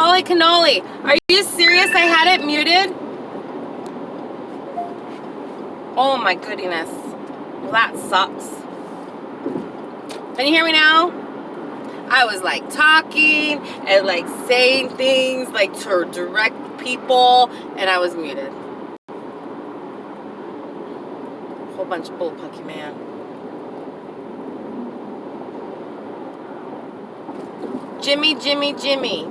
Holy cannoli. Are you serious? I had it muted? Oh my goodness. Well, that sucks. Can you hear me now? I was like talking and like saying things like to direct people, and I was muted. Whole bunch of bullpucky, man. Jimmy, Jimmy, Jimmy.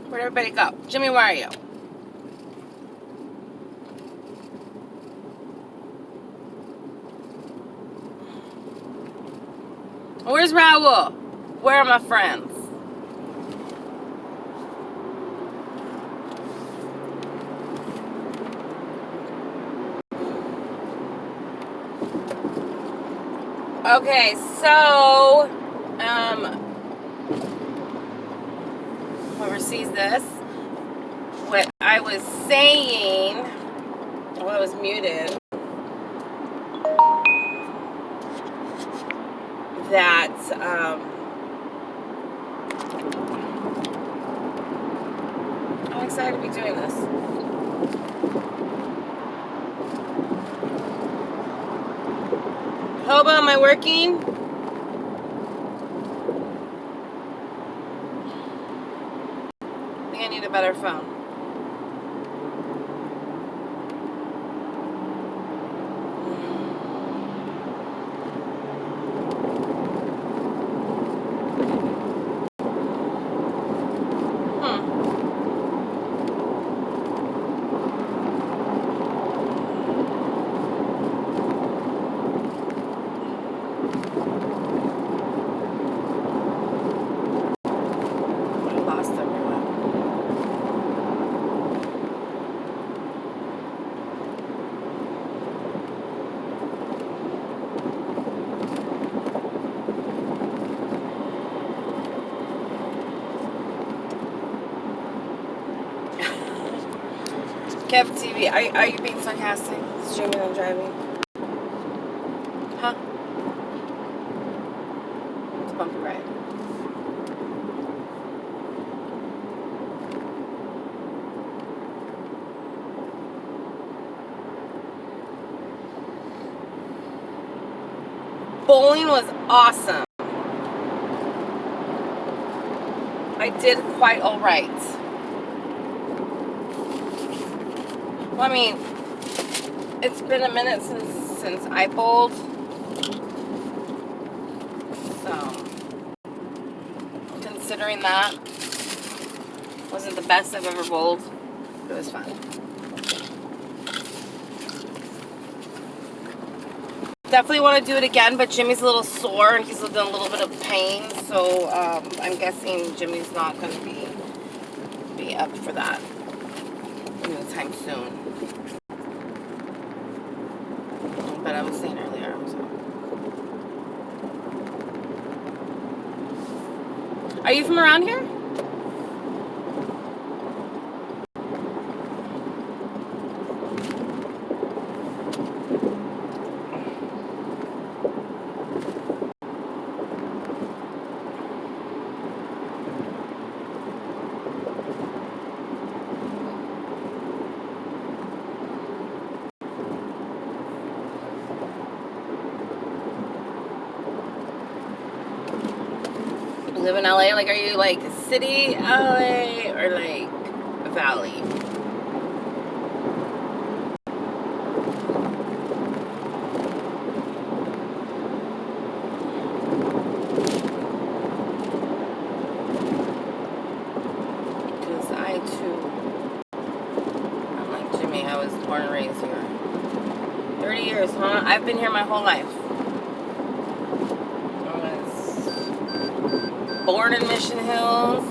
Where'd everybody go? Jimmy, where are you? Where's Raul? Where are my friends? Okay, so, whoever sees this, what I was saying, well, I was muted, that, I'm excited to be doing this. Hobo, am I working? I think I need a better phone. Kev TV, are you being sarcastic? Streaming and driving? Huh? It's a bumpy ride. Bowling was awesome. I did quite all right. Well, I mean, it's been a minute since I bowled, so considering that wasn't the best I've ever bowled, it was fun. Definitely want to do it again, but Jimmy's a little sore and he's in a little bit of pain, so I'm guessing Jimmy's not going to be up for that anytime soon. But I was saying earlier, so. Are you from around here? Live in LA? Like, are you like city LA or like valley? Because I too, I'm like Jimmy, I was born and raised here. 30 years, huh? I've been here my whole life. Born in Mission Hills.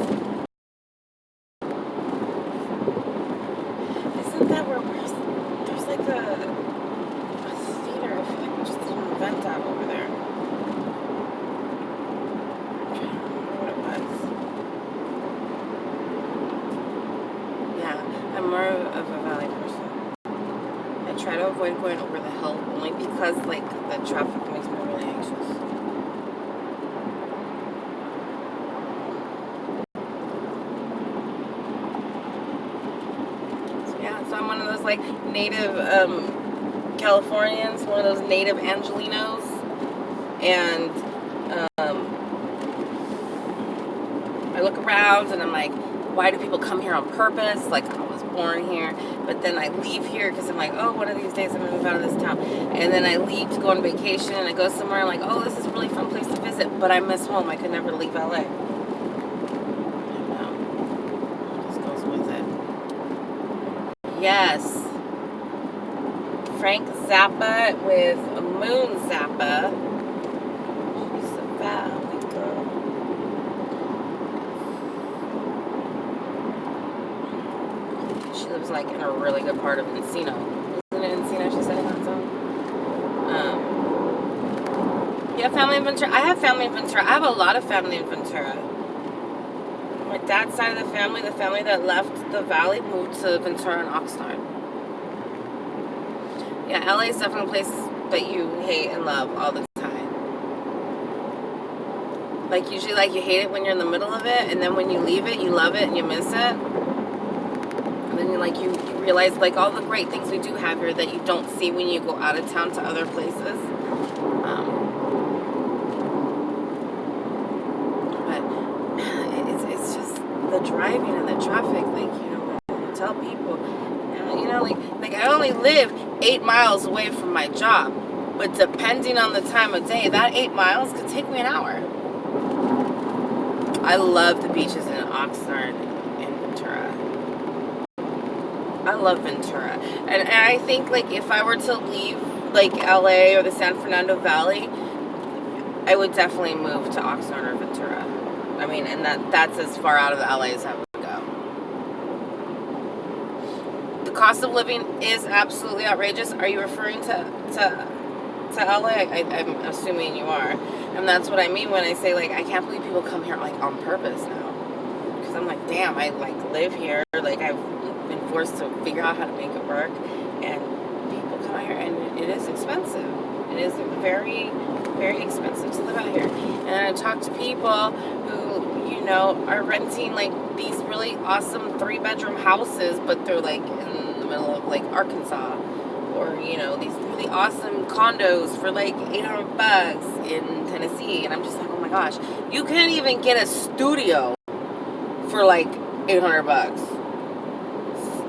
Isn't that where there's like a theater? I feel like we just did an event out over there. of a valley person. I try to avoid going over the hill only because, like, the traffic makes me really anxious. So yeah, so I'm one of those, like, native Californians, one of those native Angelinos, and I look around and I'm like, why do people come here on purpose? Like, I was born here, but then I leave here because I'm like, oh, one of these days I'm gonna move out of this town, and then I leave to go on vacation and I go somewhere. I'm like, oh, this is a really fun place to visit, but I miss home. I could never leave LA. It just goes with it. Yes, Frank Zappa with Moon Zappa. She's a valley girl. She lives, like, in a really good part of Encino. Isn't it Encino? She said in that song. You have family in Ventura? I have family in Ventura. I have a lot of family in Ventura. My dad's side of the family that left the valley, moved to Ventura and Oxnard. Yeah, LA is definitely a place that you hate and love all the time. Like, usually, like, you hate it when you're in the middle of it, and then when you leave it, you love it and you miss it. And then you realize, like, all the great things we do have here that you don't see when you go out of town to other places. But it's just the driving and the traffic. Like, you know, when you tell people, you know, like I only live 8 miles away from my job, but depending on the time of day, that 8 miles could take me an hour. I love the beaches in Oxnard and Ventura. I love Ventura. And I think, like, if I were to leave, like, LA or the San Fernando Valley, I would definitely move to Oxnard or Ventura. I mean, and that's as far out of the LA as I would go. The cost of living is absolutely outrageous. Are you referring to LA? I'm assuming you are. And that's what I mean when I say, like, I can't believe people come here, like, on purpose now. Because I'm like, damn, I, like, live here. Like, I've been forced to figure out how to make it work, and people come out here, and it is expensive. It is very, very expensive to live out here. And I talk to people who, you know, are renting, like, these really awesome 3-bedroom houses, but they're, like, in the middle of, like, Arkansas, or, you know, these really awesome condos for, like, $800 in Tennessee. And I'm just like, oh my gosh, you can't even get a studio for, like, $800.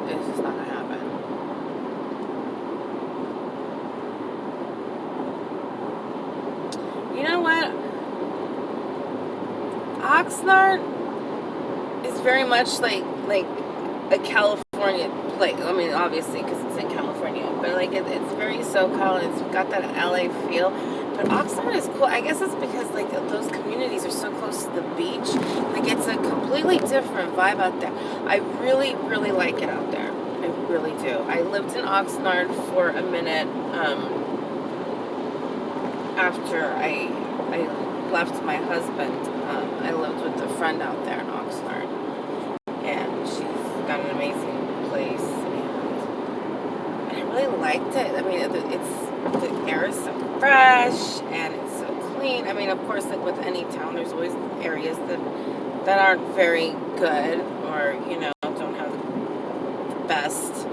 It's just not gonna happen. You know what? Oxnard is very much like a California place. I mean, obviously, because it's in California, but, like, it's very SoCal, and it's got that LA feel. But Oxnard is cool. I guess it's because, like, those communities are so close to the beach. Like, it's a completely different vibe out there. I really, really like it out there. I really do. I lived in Oxnard for a minute after I left my husband. I lived with a friend out there in Oxnard, and she's got an amazing place, and I really liked it. I mean, the air is so fresh and it's so clean. I mean, of course, like with any town, there's always areas that aren't very good, or, you know, don't have the best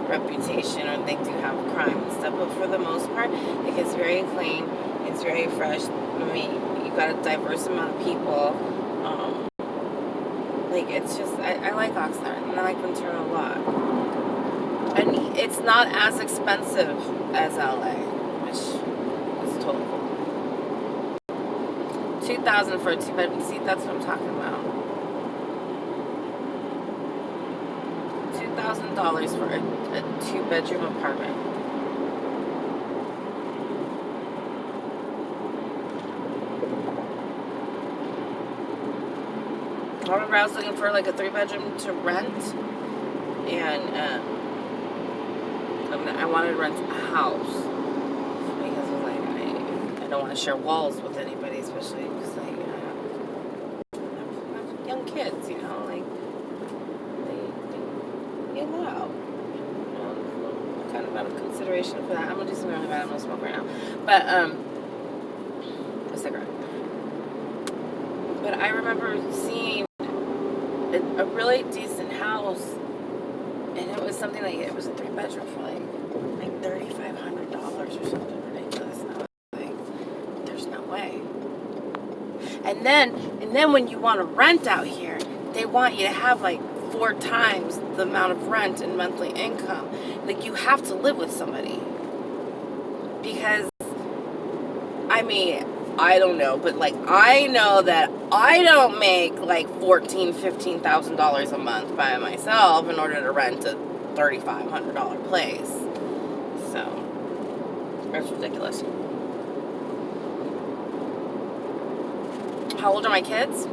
reputation, or they do have crime and stuff. But for the most part, like, it's very clean. It's very fresh. I mean, you got a diverse amount of people. Like, it's just, I like Oxnard, and I like Ventura a lot. And it's not as expensive as LA, which is totally cool. $2,000 for a 2-bedroom. See, that's what I'm talking about. $2,000 for a 2-bedroom apartment. I remember I was looking for, like, a 3-bedroom to rent, and I wanted to rent a house because I was like, I don't want to share walls with anybody, especially because, like, I have young kids, you know, like, they get loud. amount of consideration for that. I'm gonna do something really bad. I'm gonna smoke right now. But a cigarette. But I remember seeing a really decent house, and it was something like it was a 3-bedroom for like $3,500 or something ridiculous. And I was like, there's no way. And then when you want to rent out here, they want you to have like 4 times the amount of rent and monthly income. Like, you have to live with somebody. Because, I mean, I don't know, but like, I know that I don't make like $14,000, $15,000 a month by myself in order to rent a $3,500 place. So, that's ridiculous. How old are my kids?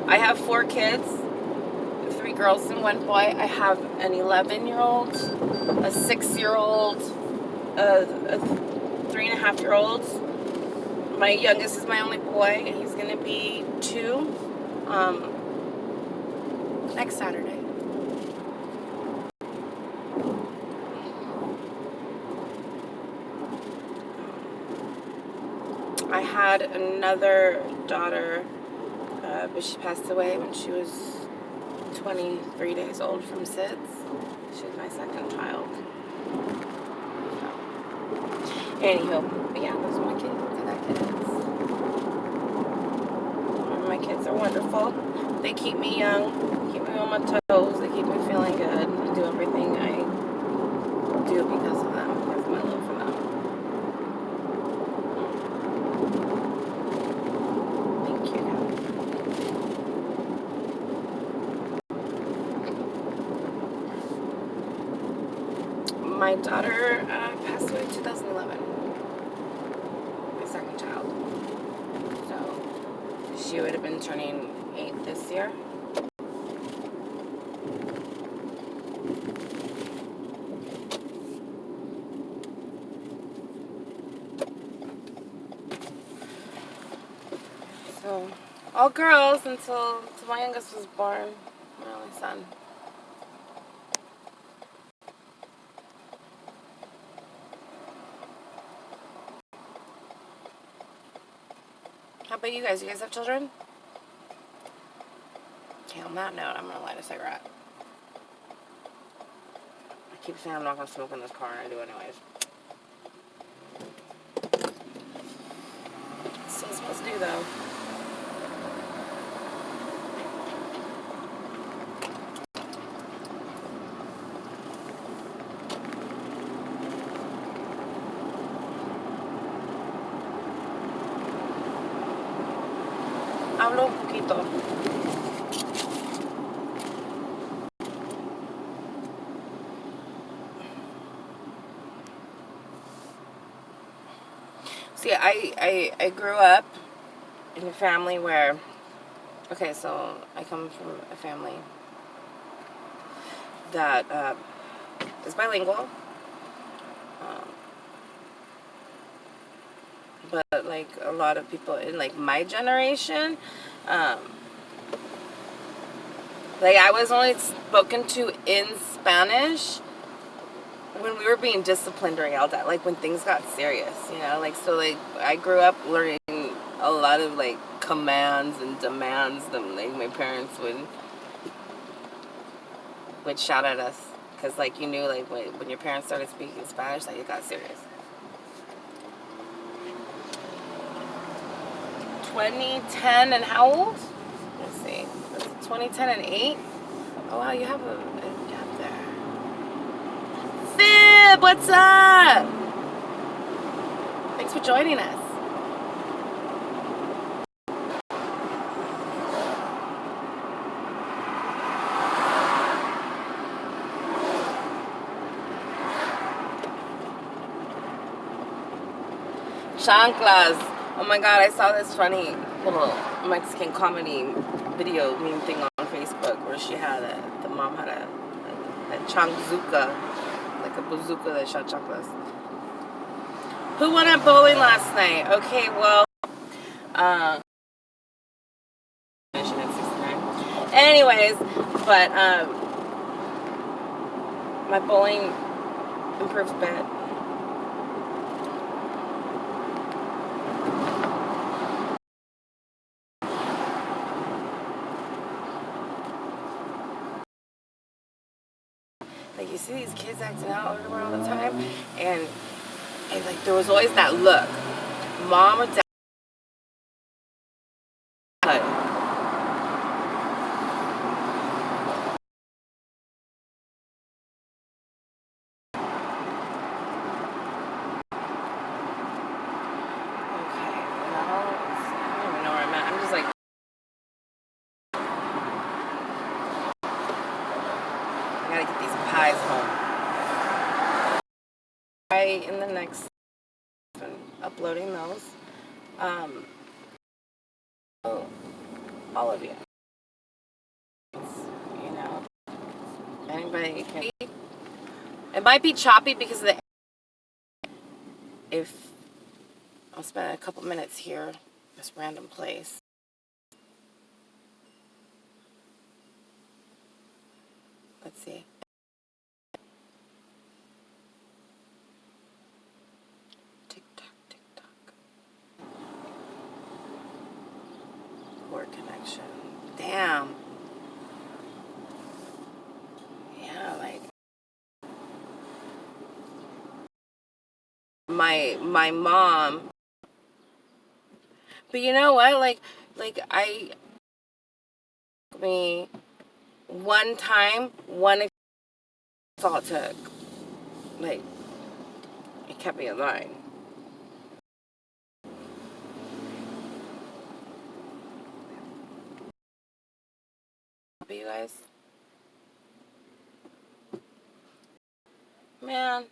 I have 4 kids, 3 girls and 1 boy. I have an 11-year-old, a 6-year-old, a 3.5-year-old. My youngest is my only boy, and he's gonna be 2 next Saturday. I had another daughter, but she passed away when she was 23 days old from SIDS. She was my second child. So. Anywho, but yeah, those are my kids. I got kids. My kids are wonderful. They keep me young, keep me on my toes, they keep me feeling good. I do everything I do because of them, because of my love for them. My daughter passed away in 2011. My second child. So she would have been turning 8 this year. So all girls until my youngest was born, my only son. How about you guys? You guys have children? Okay, on that note, I'm going to light a cigarette. I keep saying I'm not going to smoke in this car, and I do anyways. It's still supposed to do, though. Hablo un poquito. See, I grew up in a family where, okay, so I come from a family that is bilingual, but like a lot of people in like my generation, like I was only spoken to in Spanish when we were being disciplined or yelled at, like when things got serious, you know, like, so like I grew up learning a lot of like commands and demands that like my parents would shout at us, because like you knew like when your parents started speaking Spanish, like it got serious. 2010 and how old? Let's see, 2010 and 8. Oh wow, you have a gap there. Fib, what's up? Thanks for joining us. Chanclas. Oh my god, I saw this funny little Mexican comedy video meme thing on Facebook where she had the mom had a chanczuka, like a bazooka that shot chanclas. Who won at bowling last night? Okay, well, anyways, but My bowling improves bed. Like, you see these kids acting out everywhere all the time, and like there was always that look, mom or dad. I gotta get these pies home. In the next uploading those. All of you. You know, anybody can. It might be choppy because of the. If I'll spend a couple minutes here, this random place. Let's see. Poor connection. Damn. Yeah, like my mom. But you know what? Like me one time, one all it took. Like, it kept me in line. You guys, man,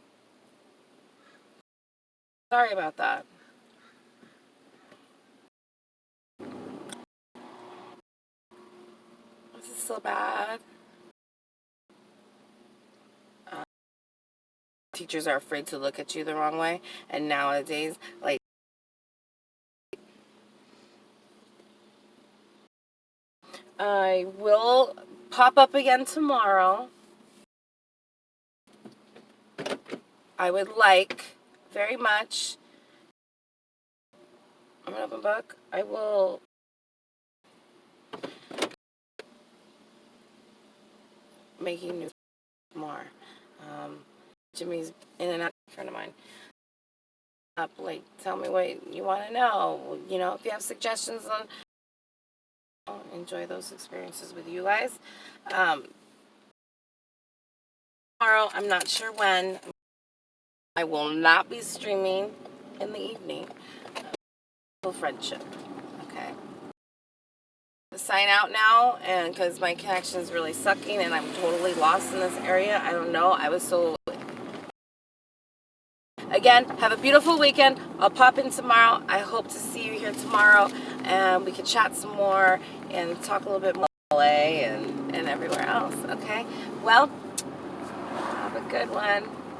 sorry about that. This is so bad. Teachers are afraid to look at you the wrong way, and nowadays, like, I will pop up again tomorrow. I would like very much. I'm an open book. I will making new more. Jimmy's in and out, a friend of mine. Like, tell me what you want to know. You know, if you have suggestions on, I'll enjoy those experiences with you guys. Tomorrow, I'm not sure when. I will not be streaming in the evening. Friendship. Okay. Sign out now, and because my connection is really sucking and I'm totally lost in this area. I don't know. I was so. Again, have a beautiful weekend. I'll pop in tomorrow. I hope to see you here tomorrow, and we can chat some more and talk a little bit more LA and everywhere else. Okay. Well, have a good one.